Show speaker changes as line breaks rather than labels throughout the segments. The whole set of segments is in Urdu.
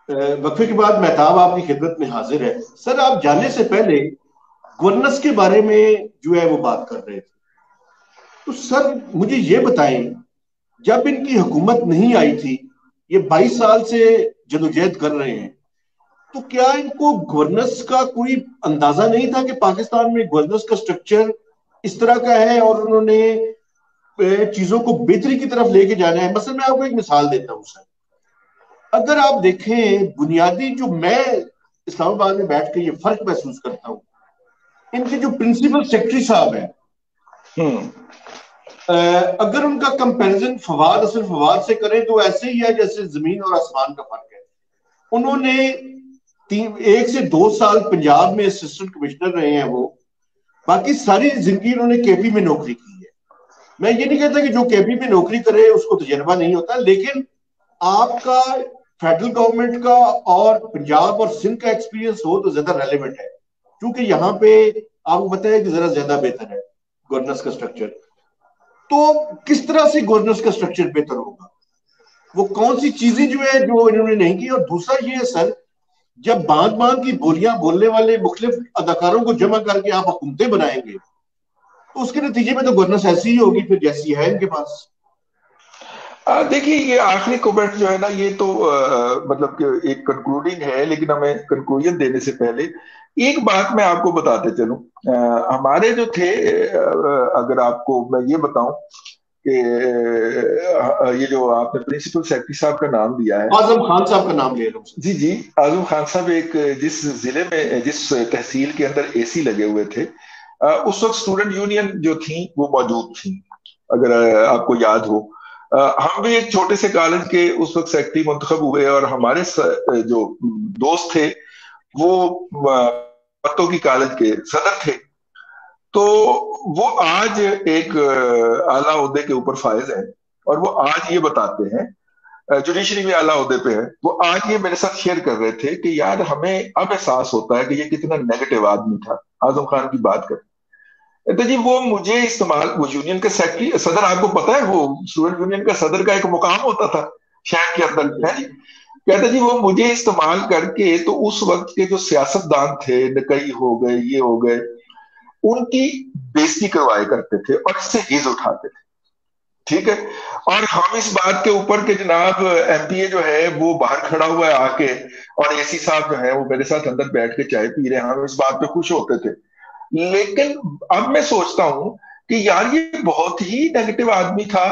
وقفے کے بعد مہتاب آپ کی خدمت میں حاضر ہے سر. آپ جانے سے پہلے گورننس کے بارے میں جو ہے وہ بات کر رہے تھے. تو سر مجھے یہ بتائیں، جب ان کی حکومت نہیں آئی تھی، یہ 22 سال سے جدوجہد کر رہے ہیں، تو کیا ان کو گورننس کا کوئی اندازہ نہیں تھا کہ پاکستان میں گورننس کا سٹرکچر اس طرح کا ہے اور انہوں نے چیزوں کو بہتری کی طرف لے کے جانا ہے؟ مثلا میں آپ کو ایک مثال دیتا ہوں سر. اگر آپ دیکھیں بنیادی جو میں اسلام آباد میں بیٹھ کے یہ فرق محسوس کرتا ہوں، ان کے جو پرنسپل سیکرٹری صاحب ہیں، اگر ان کا کمپیرزن فواد اصل فواد سے کریں تو ایسے ہی ہے جیسے زمین اور آسمان کا فرق ہے. انہوں نے 1 سے 2 سال پنجاب میں اسسٹنٹ کمشنر رہے ہیں، وہ باقی ساری زندگی انہوں نے کے پی میں نوکری کی ہے. میں یہ نہیں کہتا کہ جو کے پی میں نوکری کرے اس کو تجربہ نہیں ہوتا، لیکن آپ کا فیڈرل گورنمنٹ کا اور پنجاب اور سندھ کا ایکسپیرینس ہو تو زیادہ ریلیونٹ ہے، کیونکہ یہاں پہ آپ کو پتہ ہے کہ ذرا زیادہ بہتر ہے گورننس کا سٹرکچر. تو کس طرح سے گورننس کا سٹرکچر بہتر ہوگا؟ وہ کون سی چیزیں جو ہے جو انہوں نے نہیں کی؟ اور دوسرا یہ ہے سر، جب باندھ باندھ کی بولیاں بولنے والے مختلف اداکاروں کو جمع کر کے آپ حکومتیں بنائیں گے تو اس کے نتیجے میں تو گورننس ایسی ہی ہوگی پھر جیسی ہے ان کے پاس.
دیکھیے یہ آخری کومنٹ جو ہے نا، یہ تو مطلب کہ ایک کنکلوڈنگ ہے، لیکن ہمیں کنکلوژن دینے سے پہلے ایک بات میں آپ کو بتاتے چلوں. ہمارے جو تھے، اگر آپ کو میں یہ بتاؤں کہ یہ جو آپ نے پرنسپل سیکرٹری صاحب کا نام دیا ہے،
اعظم خان صاحب کا نام لے رہا ہوں.
جی جی، اعظم خان صاحب ایک جس ضلع میں جس تحصیل کے اندر اے سی لگے ہوئے تھے، اس وقت اسٹوڈنٹ یونین جو تھیں وہ موجود تھیں، اگر آپ کو یاد ہو. ہم بھی ایک چھوٹے سے کالج کے اس وقت سیکرٹری منتخب ہوئے، اور ہمارے جو دوست تھے وہ پتوں کی کالج کے صدر تھے. تو وہ آج ایک اعلیٰ عہدے کے اوپر فائز ہیں، اور وہ آج یہ بتاتے ہیں، جوڈیشری میں اعلیٰ عہدے پہ ہے، وہ آج یہ میرے ساتھ شیئر کر رہے تھے کہ یار ہمیں اب احساس ہوتا ہے کہ یہ کتنا نیگیٹو آدمی تھا. اعظم خان کی بات کریں تو جی وہ مجھے استعمال، وہ یونین کے سیکرٹری صدر، آپ کو پتا ہے وہ اسٹوڈنٹ یونین کا صدر کا ایک مقام ہوتا تھا شہر کے اندر ہے جی. کہتے جی وہ مجھے استعمال کر کے، تو اس وقت کے جو سیاست دان تھے، نکئی ہو گئے، یہ ہو گئے، ان کی بےزتی کروایا کرتے تھے اور اس سے ہیز اٹھاتے تھے. ٹھیک ہے، اور ہم اس بات کے اوپر کہ جناب ایم پی اے جو ہے وہ باہر کھڑا ہوا ہے آ کے، اور اے سی صاحب جو ہے وہ میرے ساتھ اندر بیٹھ کے چائے پی رہے ہیں، ہم اس بات پہ خوش ہوتے تھے. لیکن اب میں سوچتا ہوں کہ یار یہ بہت ہی نیگیٹو آدمی تھا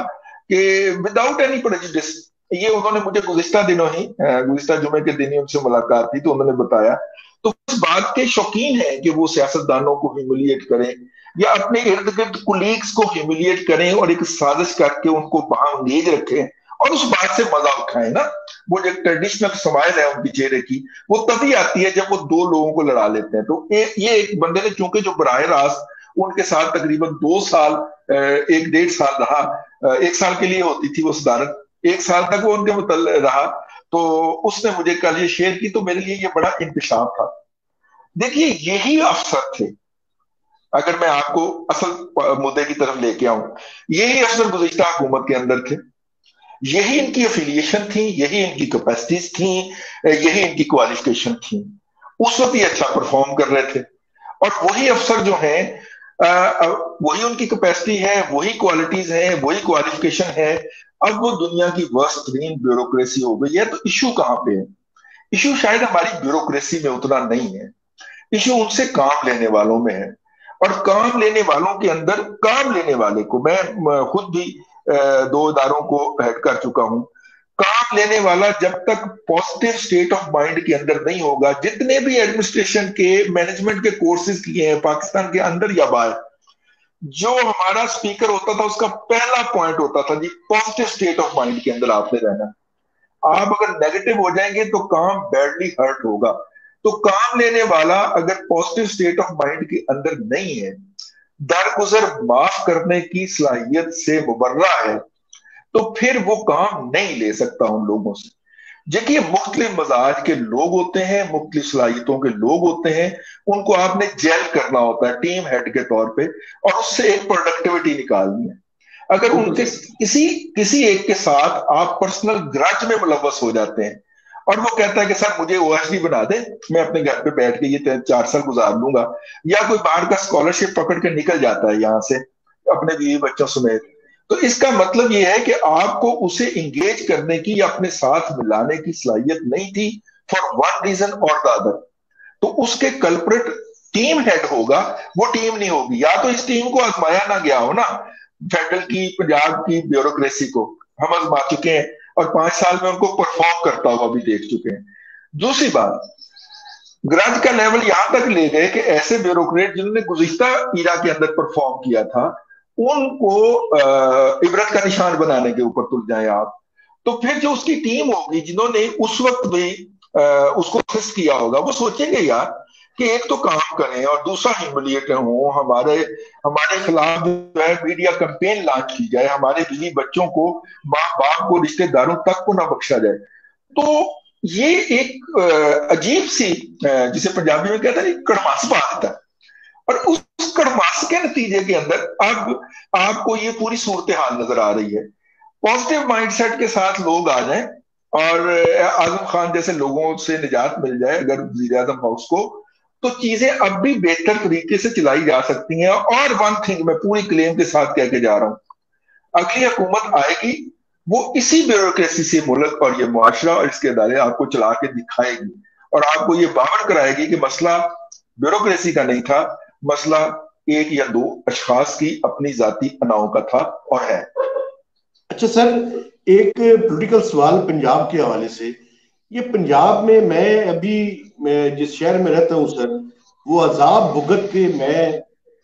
کہ وداؤٹ اینی پریجوڈس. یہ انہوں نے مجھے گزشتہ دنوں ہی، گزشتہ جمعے کے دن ہی ان سے ملاقات تھی، تو انہوں نے بتایا. تو اس بات کے شوقین ہیں کہ وہ سیاست دانوں کو ہیوملیٹ کریں یا اپنے ارد گرد کولیگز کو ہیوملیٹ کریں اور ایک سازش کر کے ان کو وہاں انگیج رکھیں اور اس بات سے مزہ اٹھائیں نا. وہ جو ٹریڈیشنل سمائل ہے ان کی چہرے کی، وہ تبھی آتی ہے جب وہ دو لوگوں کو لڑا لیتے ہیں. تو یہ ایک بندے نے چونکہ جو براہ راست ان کے ساتھ تقریباً 2 سال، 1 ڈیڑھ سال رہا، 1 سال کے لیے ہوتی تھی وہ صدارت، 1 سال تک وہ ان کے متعلق رہا، تو اس نے مجھے کل یہ شیئر کی، تو میرے لیے یہ بڑا انکشاف تھا. دیکھیے یہی افسر تھے، اگر میں آپ کو اصل مدعے کی طرف لے کے آؤں، یہی افسر گزشتہ حکومت کے اندر تھے، یہی ان کی افیلیشن تھی، یہی ان کی کیپیسٹیز تھیں، یہی ان کی کوالیفیکیشن تھیں. اس وقت یہ اچھا پرفارم کر رہے تھے، اور وہی افسر جو ہیں، وہی ان کی کیپیسٹی ہے، وہی کوالٹیز ہیں، وہی کوالیفیکیشن ہے. اب وہ دنیا کی ورسٹ ترین بیوروکریسی ہو گئی ہے. تو ایشو کہاں پہ ہے؟ ایشو شاید ہماری بیوروکریسی میں اتنا نہیں ہے، ایشو ان سے کام لینے والوں میں ہے. اور کام لینے والوں کے اندر، کام لینے والے کو میں خود بھی 2 اداروں کو ہیڈ کر چکا ہوں. کام لینے والا جب تک پازیٹیو سٹیٹ آف مائنڈ کے اندر نہیں ہوگا، جتنے بھی ایڈمنسٹریشن کے مینجمنٹ کے کورسز کیے ہیں پاکستان کے اندر یا باہر، جو ہمارا سپیکر ہوتا تھا اس کا پہلا پوائنٹ ہوتا تھا جی پازیٹیو سٹیٹ آف مائنڈ کے اندر آپ نے رہنا. آپ اگر نیگیٹو ہو جائیں گے تو کام بیڈلی ہرٹ ہوگا. تو کام لینے والا اگر پازیٹیو سٹیٹ آف مائنڈ کے اندر نہیں ہے، درگزر معاف کرنے کی صلاحیت سے مبرہ ہے، تو پھر وہ کام نہیں لے سکتا ان لوگوں سے. دیکھیے مختلف مزاج کے لوگ ہوتے ہیں، مختلف صلاحیتوں کے لوگ ہوتے ہیں، ان کو آپ نے جیل کرنا ہوتا ہے ٹیم ہیڈ کے طور پہ، اور اس سے ایک پروڈکٹیوٹی نکالنی ہے. اگر ان کے کسی ایک کے ساتھ آپ پرسنل گرج میں ملوث ہو جاتے ہیں، اور وہ کہتا ہے کہ سر مجھے OSD بنا دیں, میں اپنے گھر پہ بیٹھ کے یہ 4 سال گزار لوں گا. یا کوئی باہر کا اسکالرشپ پکڑ کے نکل جاتا ہے یہاں سے اپنے بیوی بچوں سمیت. تو اس کا مطلب یہ ہے کہ آپ کو اسے انگیج کرنے کی یا اپنے ساتھ ملانے کی صلاحیت نہیں تھی فار ون ریزن اور دا ادر. تو اس کے کلپریٹ ٹیم ہیڈ ہوگا, وہ ٹیم نہیں ہوگی. یا تو اس ٹیم کو آزمایا نہ گیا ہو نا, فیڈرل کی پنجاب کی بیوروکریسی کو ہم آزما چکے ہیں اور 5 سال میں ان کو پرفارم کرتا ہوا بھی دیکھ چکے ہیں. دوسری بات, گرج کا لیول یہاں تک لے گئے کہ ایسے بیوروکریٹ جنہوں نے گزشتہ ایرا کے اندر پرفارم کیا تھا ان کو عبرت کا نشان بنانے کے اوپر تل جائیں آپ. تو پھر جو اس کی ٹیم ہوگی جنہوں نے اس وقت بھی اس کو اسسٹ کیا ہوگا, وہ سوچیں گے یار کہ ایک تو کام کریں اور دوسرا ہیوملیٹ ہوں, ہمارے خلاف جو ہے میڈیا کمپین لانچ کی جائے, ہمارے بیوی بچوں کو, ماں باپ کو, رشتہ داروں تک کو نہ بخشا جائے. تو یہ ایک عجیب سی جسے پنجابی میں کہتا ہے کڑماس بات ہے. اور اس کڑماس کے نتیجے کے اندر اب آپ کو یہ پوری صورتحال نظر آ رہی ہے. پازیٹیو مائنڈ سیٹ کے ساتھ لوگ آ جائیں اور اعظم خان جیسے لوگوں سے نجات مل جائے اگر وزیر اعظم ہاؤس کو, تو چیزیں اب بھی بہتر طریقے سے چلائی جا سکتی ہیں. اور ون تھنگ میں پوری کلیم کے ساتھ کہہ کے جا رہا ہوں, اگلی حکومت آئے گی وہ اسی بیوروکریسی سے ملک اور یہ معاشرہ اور اس کے ادارے آپ کو چلا کے دکھائے گی اور آپ کو یہ باور کرائے گی کہ مسئلہ بیوروکریسی کا نہیں تھا, مسئلہ 1 یا 2 اشخاص کی اپنی ذاتی اناؤں کا تھا اور ہے.
اچھا سر, ایک پولیٹیکل سوال پنجاب کے حوالے سے. یہ پنجاب میں ابھی جس شہر میں رہتا ہوں سر, وہ عذاب بھگت کے میں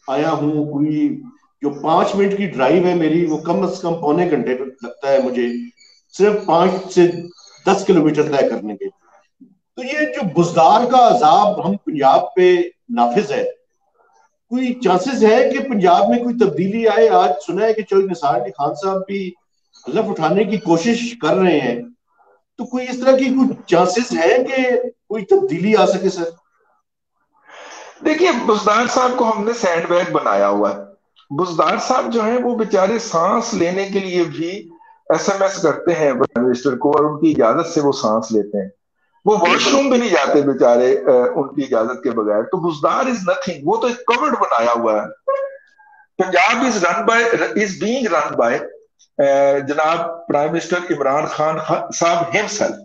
آیا ہوں. کوئی جو 5 منٹ کی ڈرائیو ہے میری, وہ کم از کم پونے گھنٹے لگتا ہے مجھے صرف 5 سے 10 کلومیٹر طے کرنے کے. تو یہ جو بزدار کا عذاب ہم پنجاب پہ نافذ ہے, کوئی چانسز ہے کہ پنجاب میں کوئی تبدیلی آئے؟ آج سنا ہے کہ چودھری نثار علی خان صاحب بھی حلف اٹھانے کی کوشش کر رہے ہیں, تو کوئی اس طرح کی کوئی چانسز ہے کہ کوئی تبدیلی آ سکے سر؟
دیکھیے, بزدار صاحب کو ہم نے سینڈ بیگ بنایا ہوا ہے. بزدار صاحب جو ہیں وہ بیچارے سانس لینے کے لیے بھی SMS کرتے ہیں پرائم منسٹر کو اور ان کی اجازت سے وہ سانس لیتے ہیں. وہ واش روم بھی نہیں جاتے بیچارے ان کی اجازت کے بغیر. تو بزدار از نتھنگ, وہ تو ایک کورڈ بنایا ہوا ہے. Punjab is being run by جناب پرائم منسٹر عمران خان صاحب ہمسیلف.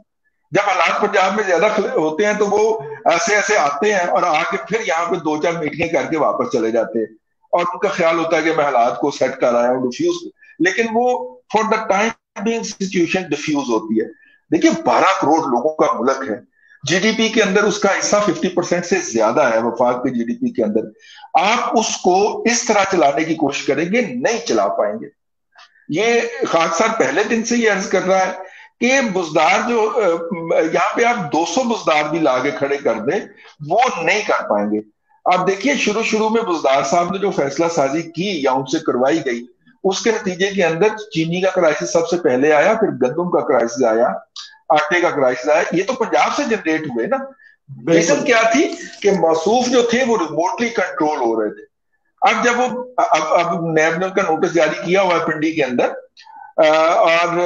جب حالات پنجاب میں زیادہ ہوتے ہیں تو وہ ایسے آتے ہیں اور آ کے پھر یہاں پہ 2-4 میٹنگیں کر کے واپس چلے جاتے ہیں اور ان کا خیال ہوتا ہے کہ میں حالات کو سیٹ کر رہا ہوں, ڈیفیوز. لیکن وہ for the time being situation diffuse ہوتی ہے. دیکھیے 12 کروڑ لوگوں کا ملک ہے, GDP کے اندر اس کا حصہ 50% سے زیادہ ہے وفاق کے GDP کے اندر. آپ اس کو اس طرح چلانے کی کوشش کریں گے, نہیں چلا پائیں گے. یہ خاک سار پہلے دن سے یہ عرض کر رہا ہے کہ بزدار جو یہاں پہ آپ 200 بزدار بھی لا کے کھڑے کر دیں وہ نہیں کر پائیں گے. آپ دیکھیے شروع میں بزدار صاحب نے جو فیصلہ سازی کی یا ان سے کروائی گئی, اس کے نتیجے کے اندر چینی کا کرائسس سب سے پہلے آیا, پھر گندم کا کرائسس آیا, آٹے کا کرائسس آیا. یہ تو پنجاب سے جنریٹ ہوئے نا. ریزن کیا تھی کہ موصوف جو تھے وہ ریموٹلی کنٹرول ہو رہے تھے. اب جب اب نیب نے ان کا نوٹس جاری کیا ہوا ہے پنڈی کے اندر, اور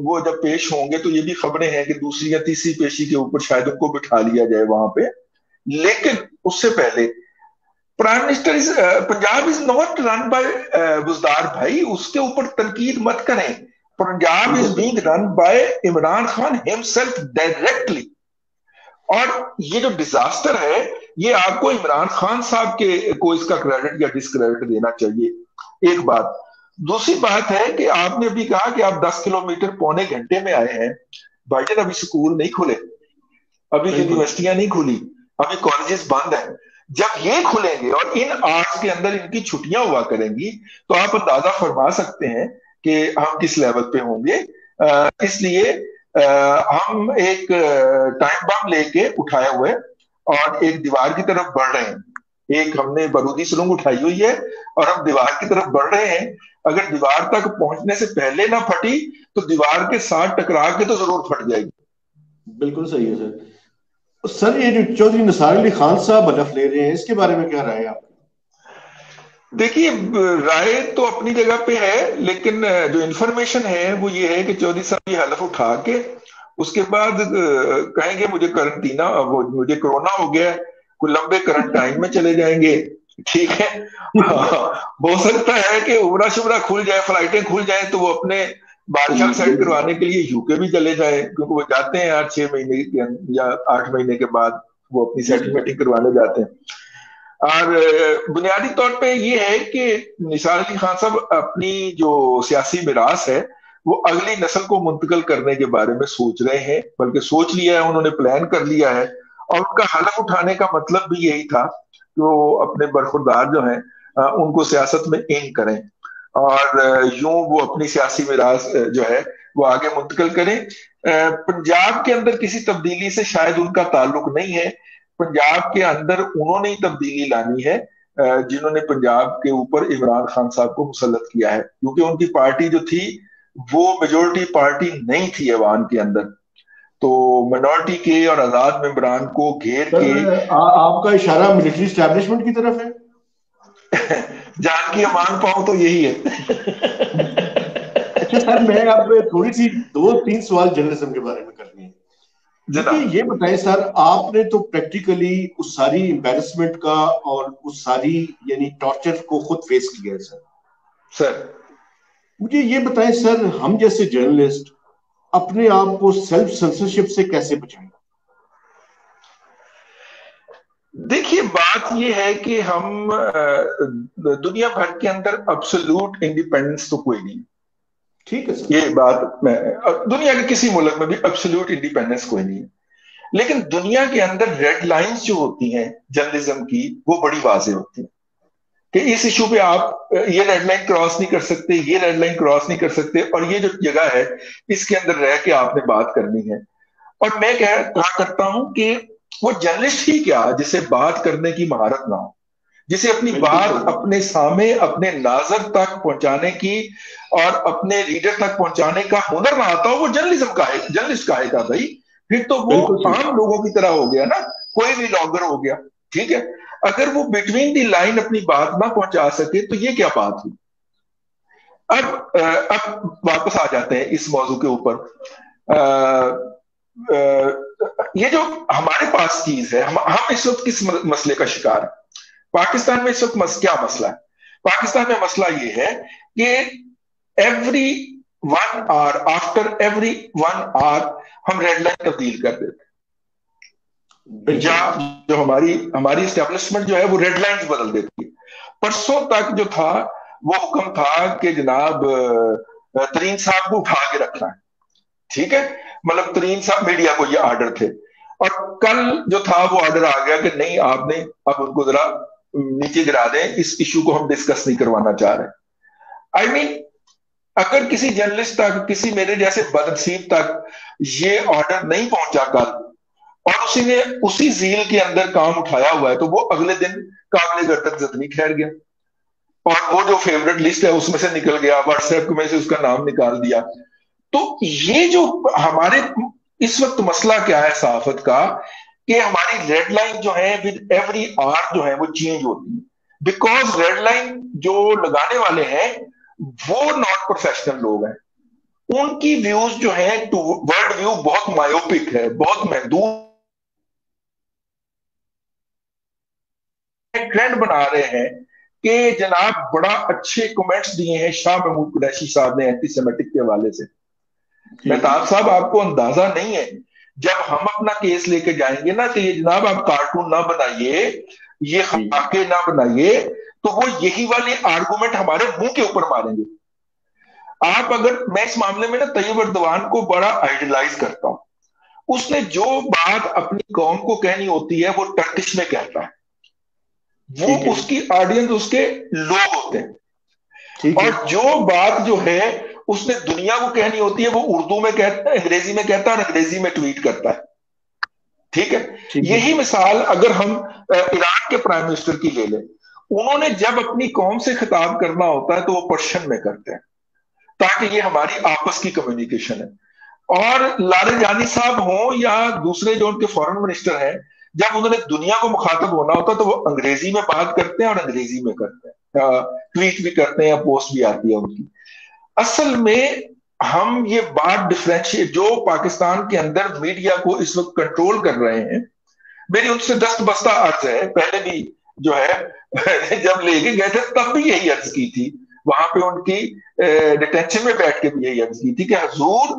وہ جب پیش ہوں گے تو یہ بھی خبریں ہیں کہ دوسری یا تیسری پیشی کے اوپر شاید ان کو بٹھا لیا جائے وہاں پہ. لیکن اس سے پہلے prime minister Punjab is not run by Buzdar بھائی, اس کے اوپر تنقید مت کریں. Punjab is being run by Imran Khan himself directly. اور یہ جو ڈیزاسٹر ہے یہ آپ کو عمران خان صاحب کے کو اس کا کریڈٹ یا ڈسکریڈٹ دینا چاہیے. ایک بات. دوسری بات ہے کہ آپ نے بھی کہا کہ آپ 10 کلومیٹر پونے گھنٹے میں آئے ہیں. بھائی جان ابھی سکول نہیں کھلے, ابھی یونیورسٹیاں نہیں کھلی, ابھی کالجز بند ہیں. جب یہ کھلیں گے اور ان آرٹس کے اندر ان کی چھٹیاں ہوا کریں گی تو آپ اندازہ فرما سکتے ہیں کہ ہم کس لیول پہ ہوں گے. اس لیے ہم ایک ٹائم بم لے کے اٹھائے ہوئے اور ایک دیوار کی طرف بڑھ رہے ہیں. ایک ہم نے بارودی سرنگ اٹھائی ہوئی ہے اور ہم دیوار کی طرف بڑھ رہے ہیں. اگر دیوار تک پہنچنے سے پہلے نہ پھٹی تو دیوار کے ساتھ ٹکرا کے تو ضرور پھٹ جائے گی.
بالکل صحیح ہے سر. سر یہ جو چودھری نثار علی خان صاحب حلف لے رہے ہیں اس کے بارے میں کیا رائے ہے آپ؟
دیکھیے رائے تو اپنی جگہ پہ ہے, لیکن جو انفارمیشن ہے وہ یہ ہے کہ چودھری صاحب یہ حلف اٹھا کے اس کے بعد کہیں گے مجھے کرنٹینا، مجھے کورونا ہو گیا ہے، کوئی لمبے کرنٹائن میں چلے جائیں گے. ٹھیک ہے. ہو سکتا ہے کہ عمرہ شمرہ کھل جائے، فلائٹیں کھل جائیں تو وہ اپنے بادشاہ سیٹ کروانے کے لیے یو کے بھی چلے جائیں، کیونکہ وہ جاتے ہیں 6 مہینے یا 8 مہینے کے بعد وہ اپنی سیٹلمنٹ کروانے جاتے ہیں. اور بنیادی طور پہ یہ ہے کہ نثار علی خان صاحب اپنی جو سیاسی میراث ہے وہ اگلی نسل کو منتقل کرنے کے بارے میں سوچ رہے ہیں، بلکہ سوچ لیا ہے، انہوں نے پلان کر لیا ہے. اور ان کا حلف اٹھانے کا مطلب بھی یہی تھا کہ وہ اپنے برخوردار جو ہیں ان کو سیاست میں ان کریں اور یوں وہ اپنی سیاسی میراث جو ہے وہ آگے منتقل کریں. پنجاب کے اندر کسی تبدیلی سے شاید ان کا تعلق نہیں ہے. پنجاب کے اندر انہوں نے ہی تبدیلی لانی ہے جنہوں نے پنجاب کے اوپر عمران خان صاحب کو مسلط کیا ہے، کیونکہ ان کی پارٹی جو تھی وہ میجورٹی پارٹی نہیں تھی ایوان کے اندر. تو منورٹی کے اور آزاد ممبران کو گھیر کے
آپ کا اشارہ ملٹری اسٹیبلشمنٹ کی طرف ہے.
جان کی امان پاؤں تو یہی ہے.
اچھا سر، میں اب تھوڑی سی 2-3 سوال جرنلزم کے بارے میں کرنی ہے. یہ بتائیں سر، آپ نے تو پریکٹیکلی اس ساری امبیرسمنٹ کا اور اس ساری یعنی ٹارچر کو خود فیس کیا ہے سر. مجھے یہ بتائیں سر، ہم جیسے جرنلسٹ اپنے آپ کو سیلف سنسرشپ سے کیسے بچائیں؟
دیکھیے بات یہ ہے کہ ہم دنیا بھر کے اندر ابسولوٹ انڈیپینڈنس تو کوئی نہیں.
ٹھیک ہے سر،
یہ بات میں دنیا کے کسی ملک میں بھی ابسولوٹ انڈیپینڈنس کوئی نہیں ہے، لیکن دنیا کے اندر ریڈ لائنز جو ہوتی ہیں جرنلزم کی وہ بڑی واضح ہوتی ہیں کہ اس ایشو پہ آپ یہ ریڈ لائن کراس نہیں کر سکتے، یہ ریڈ لائن کراس نہیں کر سکتے، اور یہ جو جگہ ہے اس کے اندر رہ کے آپ نے بات کرنی ہے. اور میں کہا کرتا ہوں کہ وہ جرنلسٹ ہی کیا جسے بات کرنے کی مہارت نہ ہو، جسے اپنی بات اپنے سامنے اپنے ناظر تک پہنچانے کی اور اپنے ریڈر تک پہنچانے کا ہنر نہ آتا ہو، وہ جرنلسٹ کہے گا بھائی. پھر تو وہ عام لوگوں کی طرح ہو گیا نا، کوئی بھی لاگر ہو گیا. ٹھیک ہے، اگر وہ بٹوین دی لائن اپنی بات نہ پہنچا سکے تو یہ کیا بات ہوئی. اب واپس آ جاتے ہیں اس موضوع کے اوپر. یہ جو ہمارے پاس چیز ہے، ہم اس وقت کس مسئلے کا شکار ہیں؟ پاکستان میں اس وقت کیا مسئلہ ہے؟ پاکستان میں مسئلہ یہ ہے کہ every 1 hour after every 1 hour ہم ریڈ لائن تبدیل کر دیتے ہیں، جو ہماری اسٹیبلشمنٹ جو ہے وہ ریڈ لائنز بدل دیتی ہے. پرسوں تک جو تھا وہ حکم تھا کہ جناب ترین صاحب کو اٹھا کے رکھنا ہے. ٹھیک ہے، مطلب ترین صاحب میڈیا کو یہ آرڈر تھے، اور کل جو تھا وہ آرڈر آ گیا کہ نہیں، آپ نے اب ان کو ذرا نیچے گرا دیں، اس ایشو کو ہم ڈسکس نہیں کروانا چاہ رہے. آئی مین اگر کسی جرنلسٹ تک، کسی میرے جیسے بدنصیب تک یہ آرڈر نہیں پہنچا کل، اور اسی نے اسی زیل کے اندر کام اٹھایا ہوا ہے، تو وہ اگلے دن قابل گردن زخمی ٹھہر گیا، اور وہ جو فیورٹ لسٹ ہے اس میں سے نکل گیا، واٹس ایپ میں سے اس کا نام نکال دیا. تو یہ جو ہمارے اس وقت مسئلہ کیا ہے صحافت کا، کہ ہماری ریڈ لائن جو ہے ود ایوری آر جو ہے وہ چینج ہوتی ہے، بیکاز ریڈ لائن جو لگانے والے ہیں وہ ناٹ پروفیشنل لوگ ہیں. ان کی ویوز جو ہیں ورلڈ ویو بہت مایوپک ہے، بہت محدود ٹرینڈ بنا رہے ہیں کہ جناب بڑا اچھے کمنٹس دیے ہیں شاہ محمود قریشی صاحب نے اینٹی سیمیٹک کے حوالے سے. مہتاب صاحب آپ کو اندازہ نہیں ہے، جب ہم اپنا کیس لے کے جائیں گے نا کہ یہ جناب آپ کارٹون نہ بنائیے، یہ خاکے نہ بنائیے، تو وہ یہی والے آرگومنٹ ہمارے منہ کے اوپر ماریں گے. آپ اگر، میں اس معاملے میں نا طیب اردوان کو بڑا آئیڈیلائز کرتا ہوں. اس نے جو بات اپنی قوم کو کہنی ہوتی ہے وہ ٹرکش میں کہتا ہے، وہ اس کی آڈینس اس کے لوگ ہوتے ہیں. اور جو بات جو ہے اس نے دنیا کو کہنی ہوتی ہے وہ اردو میں کہتا ہے، انگریزی میں کہتا ہے، اور انگریزی میں ٹویٹ کرتا ہے. ٹھیک ہے، یہی مثال اگر ہم ایران کے پرائم منسٹر کی لے لیں، انہوں نے جب اپنی قوم سے خطاب کرنا ہوتا ہے تو وہ پرشین میں کرتے ہیں تاکہ یہ ہماری آپس کی کمیونیکیشن ہے. اور لارے جانی صاحب ہوں یا دوسرے جو ان کے فورن منسٹر ہیں، جب انہوں نے دنیا کو مخاطب ہونا ہوتا تو وہ انگریزی میں بات کرتے ہیں اور انگریزی میں کرتے ہیں، ٹویٹ بھی کرتے ہیں، پوسٹ بھی آتی ہے ان کی. اصل میں ہم یہ بات ڈفرینشیٹ جو پاکستان کے اندر میڈیا کو اس وقت کنٹرول کر رہے ہیں، میری ان سے دست بستہ عرض ہے، پہلے بھی جو ہے جب لے کے گئے تھے تب بھی یہی عرض کی تھی، وہاں پہ ان کی ڈیٹینشن میں بیٹھ کے بھی یہی عرض کی تھی کہ حضور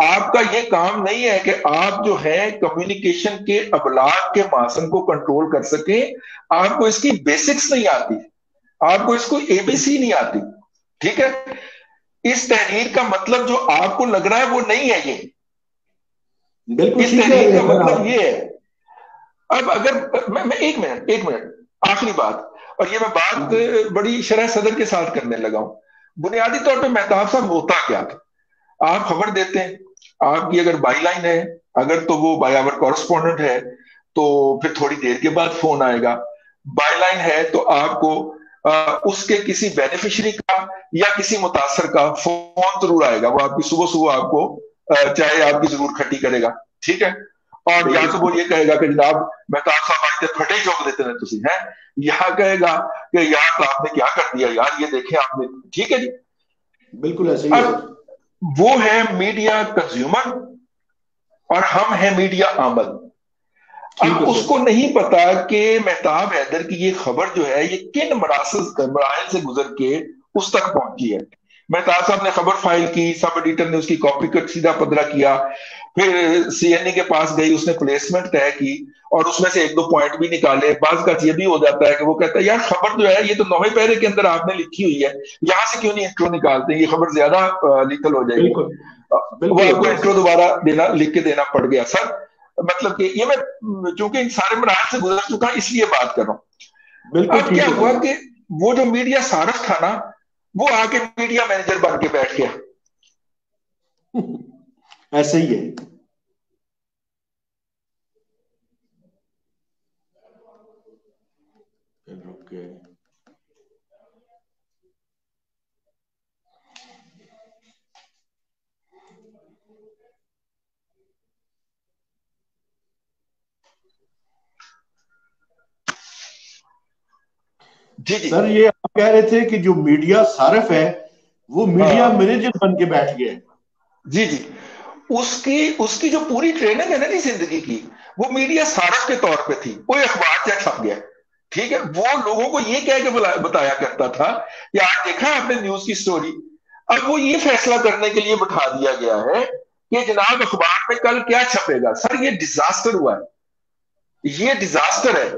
آپ کا یہ کام نہیں ہے کہ آپ جو ہے کمیونیکیشن کے ابلاغ کے ماسن کو کنٹرول کر سکیں، آپ کو اس کی بیسکس نہیں آتی، آپ کو اس کو اے بی سی نہیں آتی، ٹھیک ہے؟ اس تحریر کا مطلب جو آپ کو لگ رہا ہے وہ نہیں ہے، یہ
بالکل
اس تحریر کا مطلب یہ ہے۔ اب اگر میں ایک منٹ آخری بات، اور یہ میں بات بڑی شرح صدر کے ساتھ کرنے لگا ہوں، بنیادی طور پہ مہتاب صاحب ہوتا کیا تھا؟ آپ خبر دیتے ہیں، آپ کی اگر بائی لائن ہے، اگر تو وہ بائی آور کورسپونڈنٹ ہے تو پھر تھوڑی دیر کے بعد فون آئے گا، بائی لائن ہے تو آپ کو اس کے کسی بینیفیشری کا یا کسی متاثر کا فون ضرور آئے گا، وہ آپ کی صبح آپ کو چاہے آپ کی ضرور کھٹی کرے گا، ٹھیک ہے؟ اور یا تو وہ یہ کہے گا کہ جناب مہتاب صاحب آج پھٹے چوک دیتے ہیں تسی ہیں، یا کہے گا کہ یار آپ نے کیا کر دیا یار، یہ دیکھیں آپ نے، ٹھیک ہے جی؟
بالکل ایسے ہی ہے۔
وہ ہے میڈیا کنزیومر اور ہم ہیں میڈیا آمد۔ اب اس کو نہیں پتا کہ مہتاب حیدر کی یہ خبر جو ہے یہ کن مراحل سے گزر کے اس تک پہنچی ہے۔ مہتاب صاحب نے خبر فائل کی، سب ایڈیٹر نے اس کی کاپی کٹ سیدھا پدرا کیا، پھر سی این ای کے پاس گئی، اس نے پلیسمنٹ طے کی اور اس میں سے ایک دو پوائنٹ بھی نکالے۔ بعض کا یہ بھی ہو جاتا ہے کہ وہ کہتا ہے یار خبر جو ہے یہ تو 9ویں پیرے کے اندر آپ نے لکھی ہوئی ہے، یہاں سے کیوں نہیں انٹرو نکالتے، یہ خبر زیادہ لیتل ہو جائے گی۔ وہ آپ کو انٹرو دوبارہ لکھ کے دینا پڑ گیا۔ سر مطلب کہ یہ میں چونکہ ان سارے مراحل سے گزر چکا اس لیے بات کر رہا ہوں۔ اب کیا ہوا کہ وہ جو میڈیا صارف تھا نا، وہ آ کے میڈیا مینیجر بن کے بیٹھ گیا۔
ایسے ہی ہے۔ سر یہ آپ کہہ رہے تھے کہ جو میڈیا صارف ہے وہ میڈیا مینیجر بن کے بیٹھ گئے۔
جی جی، اس کی جو پوری ٹریننگ ہے نا جی زندگی کی، وہ میڈیا صارف کے طور پہ تھی۔ کوئی اخبار چیک چھپ گیا، ٹھیک ہے، وہ لوگوں کو یہ کہہ کے بتایا کرتا تھا کہ آج دیکھا آپ نے نیوز کی سٹوری۔ اب وہ یہ فیصلہ کرنے کے لیے بٹھا دیا گیا ہے کہ جناب اخبار میں کل کیا چھپے گا۔ سر یہ ڈیزاسٹر ہوا ہے، یہ ڈیزاسٹر ہے۔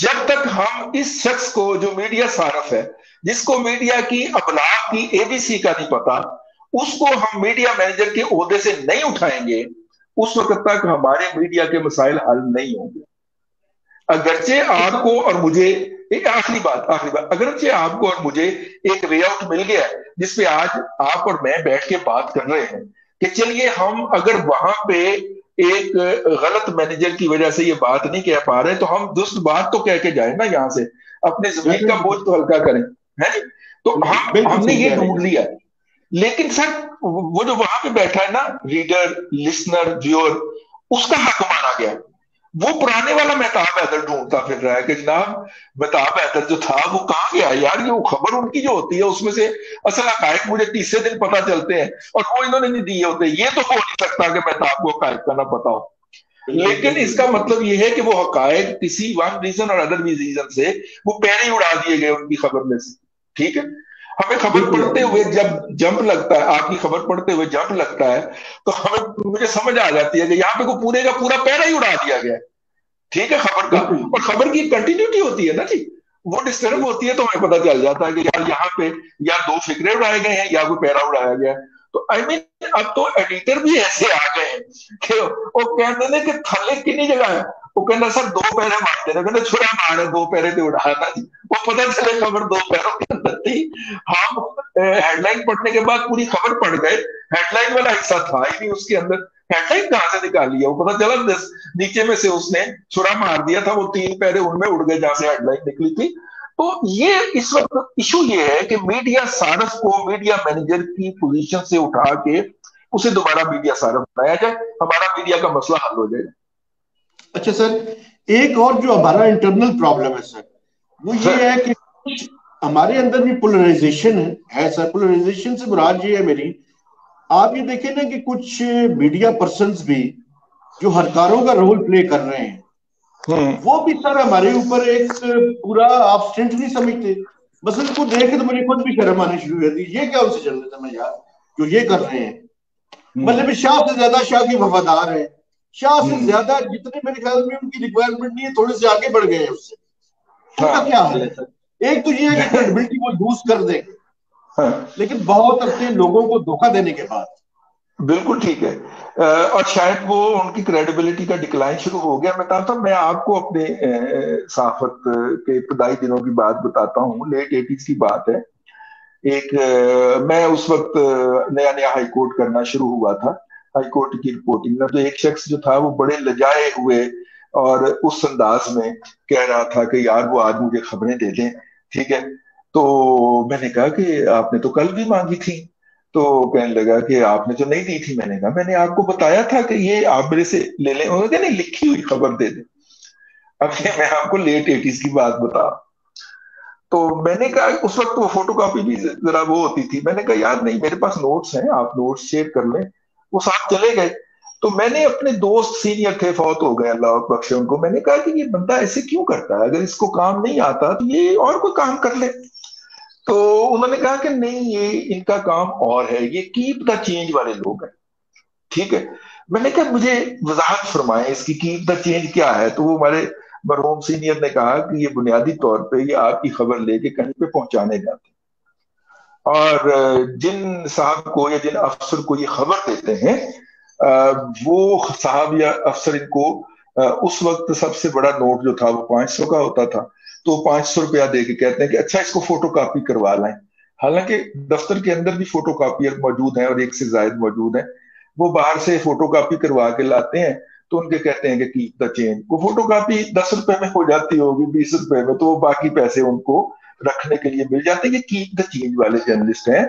جب تک ہم اس شخص کو جو میڈیا صارف ہے، جس کو میڈیا کی ابلاغ کی اے بی سی کا نہیں پتا، اس کو ہم میڈیا مینیجر کے عہدے سے نہیں اٹھائیں گے، اس وقت تک ہمارے میڈیا کے مسائل حل نہیں ہوں گے۔ اگرچہ آپ کو اور مجھے ایک آخری بات، اگرچہ آپ کو اور مجھے ایک وے آؤٹ مل گیا ہے جس پہ آج آپ اور میں بیٹھ کے بات کر رہے ہیں کہ چلیے ہم اگر وہاں پہ ایک غلط مینیجر کی وجہ سے یہ بات نہیں کہہ پا رہے تو ہم درست بات تو کہہ کے جائیں نا، یہاں سے اپنے زمین کا بوجھ تو ہلکا کریں، ہے تو ہم نے یہ ڈھونڈ لیا۔ لیکن سر وہ جو وہاں پہ بیٹھا ہے نا ریڈر، لسنر، ویور، اس کا حق مانا گیا۔ وہ پرانے والا مہتاب حیدر ڈھونڈتا پھر رہا ہے کہ جناب مہتاب حیدر جو تھا وہ کہاں گیا یار، یہ خبر ان کی جو ہوتی ہے اس میں سے اصل حقائق مجھے تیسرے دن پتا چلتے ہیں اور وہ انہوں نے نہیں دیے ہوتے۔ یہ تو ہو نہیں سکتا کہ مہتاب کو حقائق کا نہ پتا ہو، لیکن اس کا مطلب یہ ہے کہ وہ حقائق کسی ون ریزن اور ادر ریزن سے وہ پہلے ہی اڑا دیے گئے ان کی خبر میں سے، ٹھیک ہے؟ ہمیں خبر پڑھتے ہوئے جب جمپ لگتا ہے، آپ کی خبر پڑھتے ہوئے جمپ لگتا ہے تو مجھے سمجھ آ جاتی ہے کہ یہاں پہ پورے کا پورا پیرا ہی اڑا دیا گیا ہے، ٹھیک ہے، خبر کا۔ اور خبر کی کنٹینیوٹی ہوتی ہے نا جی، وہ ڈسٹرب ہوتی ہے تو ہمیں پتہ چل جاتا ہے کہ یار یہاں پہ یا دو فکرے اڑائے گئے ہیں یا کوئی پیرا اڑایا گیا ہے۔ تو اب تو ایڈیٹر بھی ایسے آ گئے ہیں کہ وہ کہتے ہیں کہ تھلے کنی جگہ ہے، وہ کہنا سر دو پیرے مارتے ہیں، کہتے چھڑا مارے دو پیرے پہ اڑانا جی، وہ پتہ چلے خبر دو پیروں کے اندر تھی۔ ہم ہیڈ لائن پڑھنے کے بعد پوری خبر پڑھ گئے، ہیڈ لائن والا حصہ تھا ہی نہیں اس کے اندر، ہیڈ لائن کہاں سے نکالی ہے؟ وہ پتہ چلا نیچے میں سے اس نے چھڑا مار دیا تھا، وہ تین پیرے ان میں اڑ گئے جہاں سے ہیڈ لائن نکلی تھی۔ تو یہ اس وقت ایشو یہ ہے کہ میڈیا صارف کو میڈیا مینیجر کی پوزیشن سے اٹھا کے اسے دوبارہ میڈیا صارف بنایا جائے، ہمارا میڈیا کا مسئلہ حل ہو جائے۔
اچھا سر، ایک اور جو ہمارا انٹرنل پرابلم ہے سر، وہ یہ ہے کہ ہمارے اندر بھی پولرائزیشن ہے سر۔ پولرائزیشن سے مراد یہ ہے میری، آپ یہ دیکھیں نا کہ کچھ میڈیا پرسنز بھی جو ہرکاروں کا رول پلے کر رہے ہیں وہ بھی سر ہمارے اوپر ایک پورا آپ سٹنٹ نہیں سمجھتے. بس ان کو دیکھ کے تو مجھے خود بھی شرم آنی شروع ہوئی تھی. یہ کیا ان سے چل رہا تھا میں یار جو یہ کر رہے ہیں. مطلب شاہ سے زیادہ شاہ کی وفادار ہے. شاہ سے زیادہ جتنے میرے خیال میں ان کی ریکوائرمنٹ نہیں ہے تھوڑے سے آگے بڑھ گئے ہیں اس سے. ان کا کیا حال ہے سر؟ ایک تو یہ ہے کہ کریڈبلٹی وہ لوز کر دیں گے لیکن بہت اپنے لوگوں کو دھوکہ دینے کے بعد.
بالکل ٹھیک ہے. اور شاید وہ ان کی کریڈیبلٹی کا ڈکلائن شروع ہو گیا. میں آپ کو اپنے صحافت کے ابتدائی دنوں کی بات بتاتا ہوں. لیٹ 80s کی بات ہے. میں اس وقت نیا نیا ہائی کورٹ کرنا شروع ہوا تھا. ہائی کورٹ کی رپورٹنگ میں تو ایک شخص جو تھا وہ بڑے لجائے ہوئے اور اس انداز میں کہہ رہا تھا کہ یار وہ آج مجھے خبریں دے دیں. ٹھیک ہے. تو میں نے کہا کہ آپ نے تو کل بھی مانگی تھی. تو کہنے لگا کہ آپ نے تو نہیں دی تھی. میں نے کہا میں نے آپ کو بتایا تھا کہ یہ آپ میرے سے لے لیں. انہوں نے کہا نہیں لکھی ہوئی خبر دے دیں. اب میں آپ کو لیٹ 80s کی بات بتا. تو میں نے کہا اس وقت وہ فوٹو کاپی بھی ذرا وہ ہوتی تھی. میں نے کہا یار نہیں میرے پاس نوٹس ہیں آپ نوٹس شیئر کر لیں. وہ ساتھ چلے گئے. تو میں نے اپنے دوست سینئر تھے فوت ہو گئے اللہ بخشے ان کو. میں نے کہا کہ یہ بندہ ایسے کیوں کرتا ہے؟ اگر اس کو کام نہیں آتا تو یہ اور کوئی کام کر لے. تو انہوں نے کہا کہ نہیں یہ ان کا کام اور ہے. یہ کیپ دا چینج والے لوگ ہیں. ٹھیک ہے. میں نے کہا مجھے وضاحت فرمائیں اس کی کیپ دا چینج کیا ہے. تو وہ ہمارے مرحوم سینئر نے کہا کہ یہ بنیادی طور پہ یہ آپ کی خبر لے کے کہیں پہ پہنچانے جاتے ہیں اور جن صاحب کو یا جن افسر کو یہ خبر دیتے ہیں وہ صاحب یا افسر ان کو اس وقت سب سے بڑا نوٹ جو تھا وہ 500 کا ہوتا تھا. تو 500 روپیہ دے کے کہتے ہیں کہ اچھا اس کو فوٹو کاپی کروا لائیں. حالانکہ دفتر کے اندر بھی فوٹو کاپیئر موجود ہیں اور ایک سے زائد موجود ہیں. وہ باہر سے فوٹو کاپی کروا کے لاتے ہیں تو ان کے کہتے ہیں کہ کیپ دا چینج. وہ فوٹو کاپی 10 روپے میں ہو جاتی ہوگی 20 روپے میں. تو وہ باقی پیسے ان کو رکھنے کے لیے مل جاتے ہیں. یہ کیپ دا چینج والے جرنلسٹ ہیں.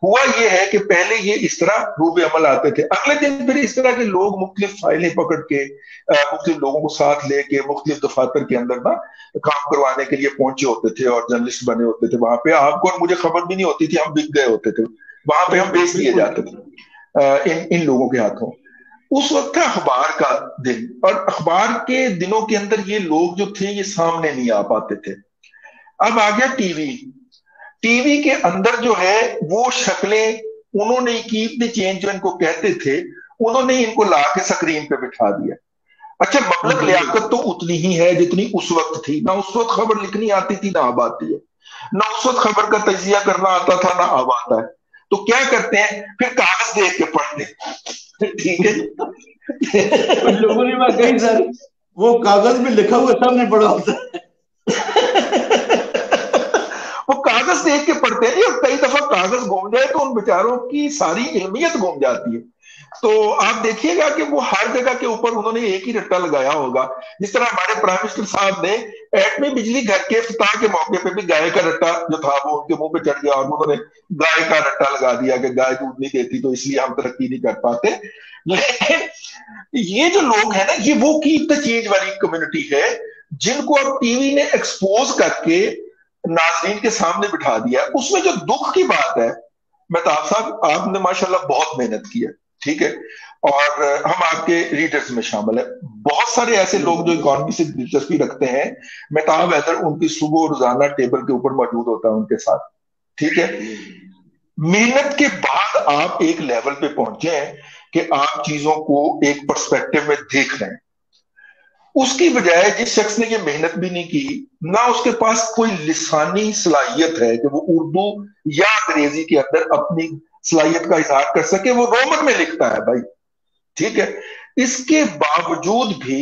ہوا یہ ہے کہ پہلے یہ اس طرح روب عمل آتے تھے. اگلے دن پھر اس طرح کے لوگ مختلف فائلیں پکڑ کے مختلف لوگوں کو ساتھ لے کے مختلف دفاتر کے اندر نا کام کروانے کے لیے پہنچے ہوتے تھے اور جرنلسٹ بنے ہوتے تھے. وہاں پہ آپ کو اور مجھے خبر بھی نہیں ہوتی تھی. ہم بک گئے ہوتے تھے. وہاں پہ ہم بیچ دیے جاتے تھے ان لوگوں کے ہاتھوں. اس وقت تھا اخبار کا دن اور اخبار کے دنوں کے اندر یہ لوگ جو تھے یہ سامنے نہیں آ پاتے تھے. اب آ گیا ٹی وی. ٹی وی کے اندر جو ہے وہ شکلیں انہوں نے کیپ دی چینج جو ان کو کہتے تھے انہوں نے ان کو لا کے سکرین پہ بٹھا دیا. اچھا مبلغ لیاقت تو اتنی ہی ہے جتنی اس وقت تھی. نہ اس وقت خبر لکھنی آتی تھی نہ اب آتی ہے. نہ اس وقت خبر کا تجزیہ کرنا آتا تھا نہ اب آتا ہے. تو کیا کرتے ہیں پھر کاغذ دیکھ کے پڑھتے ہیں. ٹھیک ہے.
لوگوں نے بات کہی سر وہ کاغذ میں لکھا ہوا سامنے پڑا ہوتا ہے.
وہ کاغذ دیکھ کے پڑھتے ہیں اور کئی دفعہ کاغذ گم جائے تو ان بیچاروں کی ساری علمیت گم جاتی ہے. تو آپ دیکھیے گا کہ وہ ہر جگہ کے اوپر انہوں نے ایک ہی رٹا لگایا ہوگا. جس طرح ہمارے پرائم منسٹر صاحب نے ایٹمی بجلی گھر کے افتتاح کے موقع پہ بھی گائے کا رٹا جو تھا وہ ان کے منہ پہ چڑھ گیا اور انہوں نے گائے کا رٹا لگا دیا کہ گائے دودھ نہیں دیتی تو اس لیے ہم ترقی نہیں کر پاتے. لیکن یہ جو لوگ ہیں نا یہ وہ کیپ دا چینج والی کمیونٹی ہے جن کو اب ٹی وی نے ایکسپوز کر کے ناظرین کے سامنے بٹھا دیا. اس میں جو دکھ کی بات ہے مہتاب صاحب آپ نے ماشاءاللہ بہت محنت کی ہے. ٹھیک ہے. اور ہم آپ کے ریڈرز میں شامل ہیں. بہت سارے ایسے لوگ جو اکانومی سے دلچسپی رکھتے ہیں مہتاب حیدر ان کی صبح روزانہ ٹیبل کے اوپر موجود ہوتا ہے ان کے ساتھ. ٹھیک ہے. محنت کے بعد آپ ایک لیول پہ پہنچے ہیں کہ آپ چیزوں کو ایک پرسپیکٹو میں دیکھ رہے ہیں. اس کی بجائے جس شخص نے یہ محنت بھی نہیں کی نہ اس کے پاس کوئی لسانی صلاحیت ہے کہ وہ اردو یا انگریزی کے اندر اپنی صلاحیت کا اظہار کر سکے. وہ رومن میں لکھتا ہے بھائی. ٹھیک ہے. اس کے باوجود بھی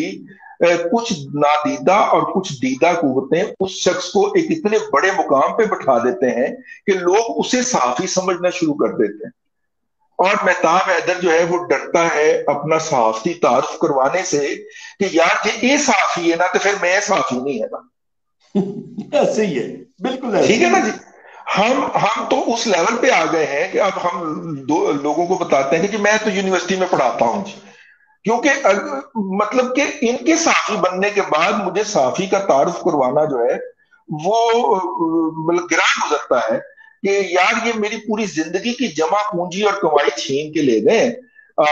کچھ نادیدہ اور کچھ دیدہ قوتیں اس شخص کو ایک اتنے بڑے مقام پہ بٹھا دیتے ہیں کہ لوگ اسے صحافی سمجھنا شروع کر دیتے ہیں. اور مہتاب حیدر جو ہے وہ ڈرتا ہے اپنا صحافتی تعارف کروانے سے کہ یار یہ صحافی ہے نا تو پھر میں صحافی نہیں ہے نا.
ایسے ہی ہے بالکل.
ٹھیک ہے نا جی. ہم تو اس لیول پہ آ گئے ہیں کہ اب ہم لوگوں کو بتاتے ہیں کہ میں تو یونیورسٹی میں پڑھاتا ہوں جی. کیونکہ مطلب کہ ان کے صحافی بننے کے بعد مجھے صحافی کا تعارف کروانا جو ہے وہ مطلب گران گزرتا ہے کہ یار یہ میری پوری زندگی کی جمع پونجی اور کمائی چھین کے لے گئے.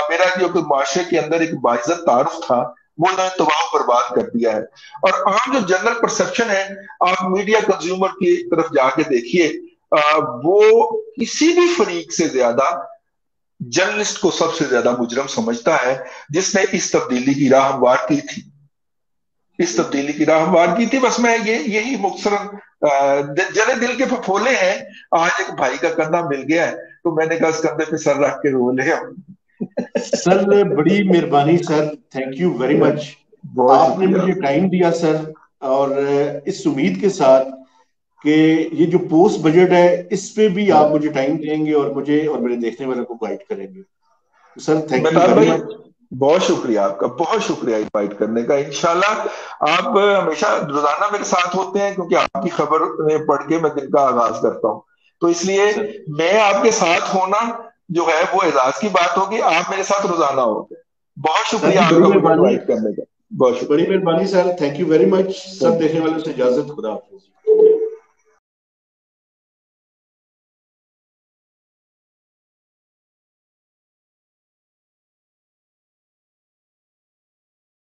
میرا جو کہ معاشرے کے اندر ایک باعزت تعارف تھا وہ انہوں نے تباہ و برباد کر دیا ہے. اور عام جو جنرل پرسپشن ہے, آپ میڈیا کنزیومر کی طرف جا کے دیکھیے, وہ کسی بھی فریق سے زیادہ جرنلسٹ کو سب سے زیادہ مجرم سمجھتا ہے جس نے اس تبدیلی کی راہ ہموار کی تھی. اس تبدیلی کی راہ ہموار کی تھی. بس میں یہی مختصراً جلے دل کے پھپھولے ہیں. آج ایک بھائی کا کندھا مل گیا ہے تو میں نے کہا اس کندھے پہ سر رکھ کے رو لے.
سر بڑی مہربانی سر, تھینک یو ویری مچ. آپ نے مجھے ٹائم دیا سر, اور اس امید کے ساتھ کہ یہ جو پوسٹ بجٹ ہے اس پہ بھی آپ مجھے ٹائم دیں گے اور مجھے اور میرے دیکھنے والوں کو گائیڈ کریں گے. Sir thank you very much.
بہت شکریہ آپ کا, بہت شکریہ انوائٹ کرنے کا. انشاءاللہ آپ ہمیشہ روزانہ میرے ساتھ ہوتے ہیں کیونکہ آپ کی خبر پڑھ کے میں دن کا آغاز کرتا ہوں, تو اس لیے میں آپ کے ساتھ ہونا جو ہے وہ اعزاز کی بات ہوگی. آپ میرے ساتھ روزانہ ہوتے. بہت شکریہ آپ کا مجھے انوائٹ کرنے کا. بہت شکریہ,
بڑی مہربانی سر, تھینک یو ویری مچ. سب دیکھنے والوں سے اجازت, خدا حافظ.